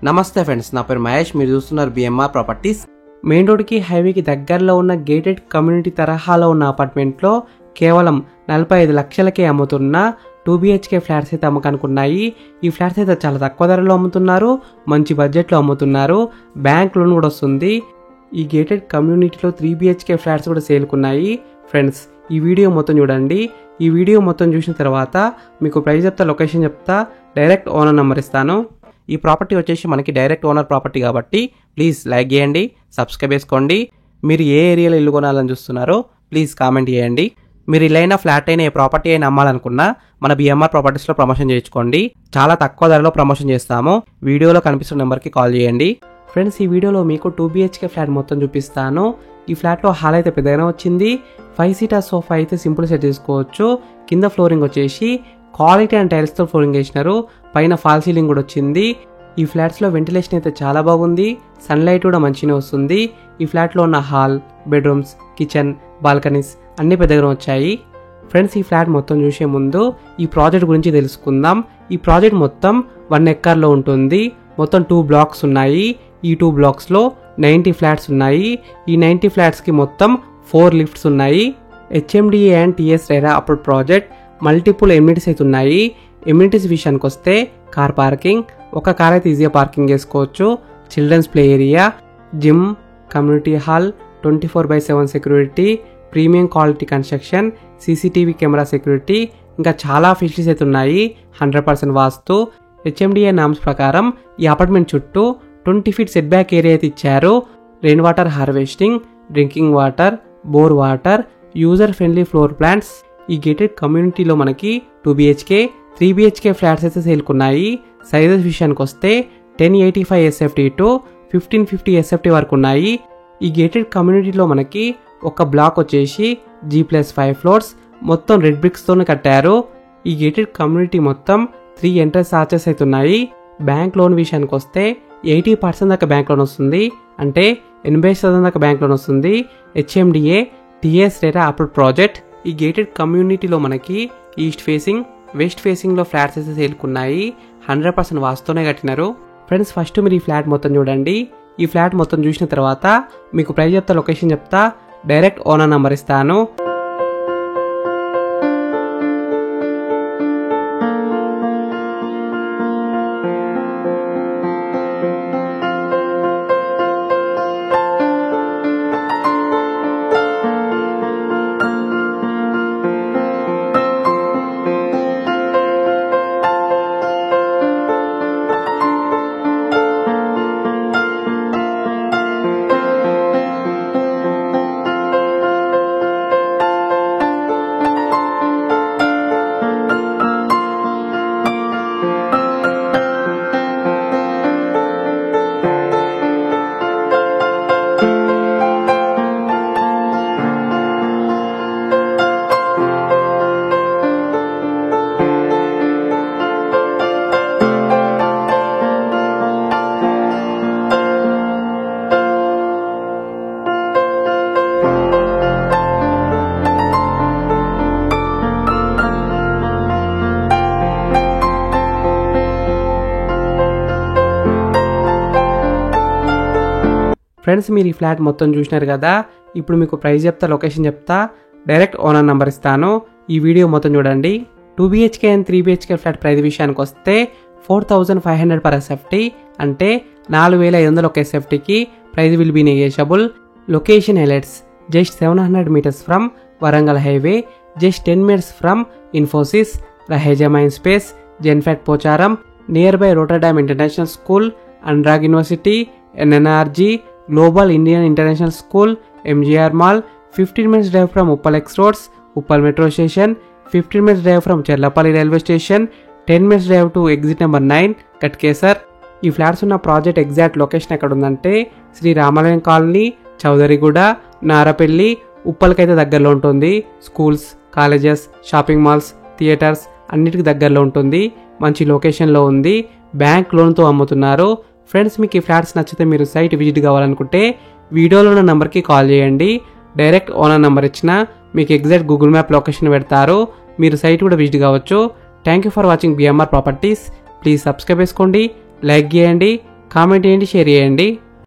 నమస్తే ఫ్రెండ్స్, నా పేరు మహేష్. మీరు చూస్తున్నారు బిఎంఆర్ ప్రాపర్టీస్. మెయిన్ రోడ్కి హైవేకి దగ్గరలో ఉన్న గేటెడ్ కమ్యూనిటీ తరహాలో ఉన్న అపార్ట్మెంట్లో కేవలం 45 లక్షలకే అమ్ముతున్న 2BHK ఫ్లాట్స్ అయితే అమ్మకానుకున్నాయి. ఈ ఫ్లాట్స్ అయితే చాలా తక్కువ ధరలో అమ్ముతున్నారు, మంచి బడ్జెట్లో అమ్ముతున్నారు, బ్యాంక్ లోన్ కూడా వస్తుంది. ఈ గేటెడ్ కమ్యూనిటీలో 3BHK ఫ్లాట్స్ కూడా సేల్కున్నాయి. ఫ్రెండ్స్, ఈ వీడియో మొత్తం చూడండి. ఈ వీడియో మొత్తం చూసిన తర్వాత మీకు ప్రైస్ చెప్తా, లొకేషన్ చెప్తా, డైరెక్ట్ ఓనర్ నెంబర్ ఇస్తాను. ఈ ప్రాపర్టీ వచ్చేసి మనకి డైరెక్ట్ ఓనర్ ప్రాపర్టీ కాబట్టి ప్లీజ్ లైక్ చేయండి, సబ్స్క్రైబ్ చేసుకోండి. మీరు ఏ ఏరియాలో ఇల్లు కొనాలని చూస్తున్నారో ప్లీజ్ కామెంట్ చేయండి. మీరు ఇల్లైనా ఫ్లాట్ అయినా ఏ ప్రాపర్టీ అయినా అమ్మాలనుకున్నా మన బిఎంఆర్ ప్రాపర్టీస్లో ప్రమోషన్ చేయించుకోండి. చాలా తక్కువ ధరలో ప్రమోషన్ చేస్తాము. వీడియోలో కనిపిస్తున్న నెంబర్కి కాల్ చేయండి. ఫ్రెండ్స్, ఈ వీడియోలో మీకు 2BHK ఫ్లాట్ మొత్తం చూపిస్తాను. ఈ ఫ్లాట్లో హాల్ అయితే పెద్దగానే వచ్చింది. 5 సీటర్ సోఫా అయితే సింపుల్ సెట్ చేసుకోవచ్చు. కింద ఫ్లోరింగ్ వచ్చేసి క్వాలిటీ అండ్ టైల్స్తో ఫ్లోరింగ్ వేసినారు. పైన ఫాల్ సీలింగ్ కూడా వచ్చింది. ఈ ఫ్లాట్స్లో వెంటిలేషన్ అయితే చాలా బాగుంది. సన్లైట్ కూడా మంచిగా వస్తుంది. ఈ ఫ్లాట్లో ఉన్న హాల్, బెడ్రూమ్స్, కిచెన్, బాల్కనీస్ అన్నీ పెద్దగా వచ్చాయి. ఫ్రెండ్స్, ఈ ఫ్లాట్ మొత్తం చూసే ముందు ఈ ప్రాజెక్ట్ గురించి తెలుసుకుందాం. ఈ ప్రాజెక్ట్ మొత్తం 1 ఎకర్లో ఉంటుంది. మొత్తం 2 బ్లాక్స్ ఉన్నాయి. ఈ 2 బ్లాక్స్లో 90 ఫ్లాట్స్ ఉన్నాయి. ఈ 90 ఫ్లాట్స్కి మొత్తం 4 లిఫ్ట్స్ ఉన్నాయి. HMDA and TS RERA approved project. Multiple amenities అయితే ఉన్నాయి. ఎమ్యూనిటీస్ విషయానికి వస్తే కార్ పార్కింగ్, ఒక కార్ అయితే ఈజీగా పార్కింగ్ చేసుకోవచ్చు, children's play area, gym, community hall, 24/7 security, premium quality construction, CCTV camera security, ఇంకా చాలా ఫెసిలిటీస్ అయితే ఉన్నాయి. 100% వాస్తు. HMDA నామ్స్ ప్రకారం ఈ అపార్ట్మెంట్ చుట్టూ 20 ఫీట్ సెట్ బ్యాక్ ఏరియా అయితే ఇచ్చారు. Rain water harvesting, drinking water, bore water, user friendly floor plans. ఈ గేటెడ్ కమ్యూనిటీలో మనకి 2BHK, 3BHK ఫ్లాట్స్ అయితే సేల్కున్నాయి. సైజెస్ విషయానికి వస్తే 1085 SFT టు 1550 SFT వరకు ఉన్నాయి. ఈ గేటెడ్ కమ్యూనిటీలో మనకి ఒక బ్లాక్ వచ్చేసి G+5 ఫ్లోర్స్, మొత్తం రెడ్ బ్రిక్స్తోనే కట్టారు. ఈ గేటెడ్ కమ్యూనిటీ మొత్తం 3 ఎంట్రన్స్ ఆర్చెస్ అయితే ఉన్నాయి. బ్యాంక్ లోన్ విషయానికి వస్తే 80% దాకా బ్యాంక్ లోన్ వస్తుంది, అంటే 80% దాకా బ్యాంక్ లోన్ వస్తుంది. HMDA, TS RERA approved project. ఈ గేటెడ్ కమ్యూనిటీలో మనకి ఈస్ట్ ఫేసింగ్, వెస్ట్ ఫేసింగ్లో ఫ్లాట్స్ అయితే సేల్కున్నాయి. 100% వాస్తూనే కట్టినారు. ఫ్రెండ్స్, ఫస్ట్ మీరు ఈ ఫ్లాట్ మొత్తం చూడండి. ఈ ఫ్లాట్ మొత్తం చూసిన తర్వాత మీకు ప్రైస్ చెప్తా, లొకేషన్ చెప్తా, డైరెక్ట్ ఓనర్ నెంబర్ ఇస్తాను. ఫ్రెండ్స్, మీరు ఈ ఫ్లాట్ మొత్తం చూసినారు కదా. ఇప్పుడు మీకు ప్రైస్ చెప్తా, లొకేషన్ చెప్తా, డైరెక్ట్ ఓనర్ నెంబర్ ఇస్తాను. ఈ వీడియో మొత్తం చూడండి. 2BHK and 3BHK flat price విషయానికి వస్తే 4500 per SFT, అంటే 4500 ఒక SFTకి. Price will be negotiable. Location highlights: just 700 meters from Warangal highway, just 10 minutes from Infosys, Raheja mind space, Genpact Pocharam, near by Rotterdam international school, Anurag university, NNRG, global Indian international school, MGR mall, 15 minutes drive from Uppal x roads, Uppal metro station, 15 minutes drive from Cherlapalli railway station, 10 minutes drive to exit number 9 Ghatkesar. ఈ flats ఉన్న project exact location ఎక్కడ ఉందంటే శ్రీ రామాలయం colony, Chowdariguda, Narapally, ఉప్పల్కైతే దగ్గరలో ఉంటుంది. Schools, colleges, shopping malls, theatres అన్నిటికి దగ్గరలో ఉంటుంది. మంచి లొకేషన్లో ఉంది. బ్యాంక్ లోన్తో అమ్ముతున్నారు. ఫ్రెండ్స్, మీకు ఈ ఫ్లాట్స్ నచ్చితే మీరు సైట్ విజిట్ కావాలనుకుంటే వీడియోలో ఉన్న నెంబర్కి కాల్ చేయండి. డైరెక్ట్ ఓనర్ నెంబర్ ఇచ్చిన మీకు ఎగ్జాక్ట్ గూగుల్ మ్యాప్ లొకేషన్ పెడతారు. మీరు సైట్ కూడా విజిట్ కావచ్చు. Thank you for watching BMR properties. Please subscribe చేసుకోండి, లైక్ చేయండి, కామెంట్ చేయండి, షేర్ చేయండి.